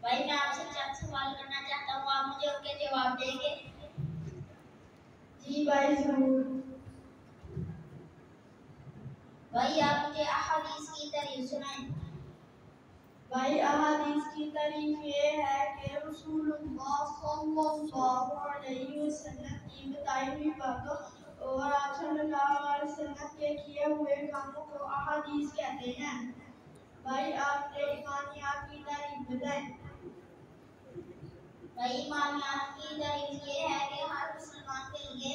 بھائی میں آپ سے چند سوال کرنا چاہتا ہوں، آپ مجھے ان کے جواب دیں گے؟ جی بھائی ضرور۔ بھائی آپ مجھے احادیث کی تعریف سنائیں۔ بھائی احادیث کی تعریف یہ ہے کہ رسول اللہ صلی اللہ علیہ وسلم کی بتائی ہوئی باتوں اور آپ صلی اللہ علیہ وسلم کے کیے ہوئے کاموں کو احادیث کہتے ہیں۔ بھائی آپ نے ایمانیات کی تعریف بتائیں۔ بھائی ایمانیات کی تعریف یہ ہے کہ ہر مسلمان کے لیے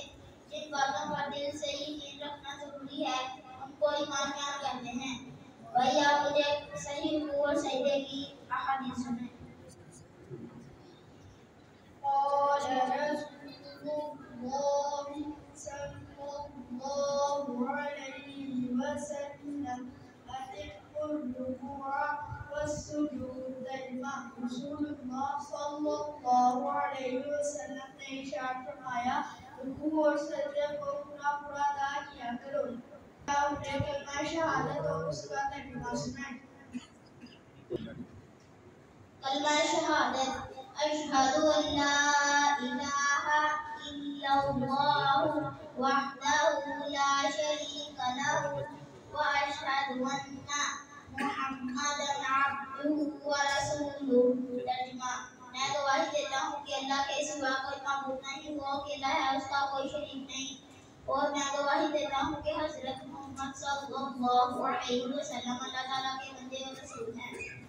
جن باتوں پر دل سے یقین رکھنا ضروری ہے ان کو ایمانیات کہتے ہیں۔ بھائی آپ مجھے صحیح رکوع اور سجدے کی احادیث سنائیں۔ قال رسول اللہ صلی اللہ علیہ وسلم اتقوا الرکوع والسجود دائما۔ رسول اللہ صلی اللہ علیہ وسلم نے ارشاد فرمایا رکوع اور سجدے کو پورا پورا ادا کیا کرو۔ آپ نے کلمہ شہادت اور اس کا ترجمہ سنائیں۔ کلمہ شہادت اشہد ان لا الہ الا اللہ وحدہ لا شریک لہ واشہد ان محمدا عبدہ ورسولہ۔ ترجمہ میں گواہی دیتا ہوں کہ اللہ کے سوا کوئی معبود نہیں، وہ اکیلا ہے، اس کا کوئی شریک نہیں، اور میں گواہی دیتا ہوں کہ حضرت محمد صلی اللہ علیہ وسلم اللہ تعالیٰ کے بندے اور رسول ہیں۔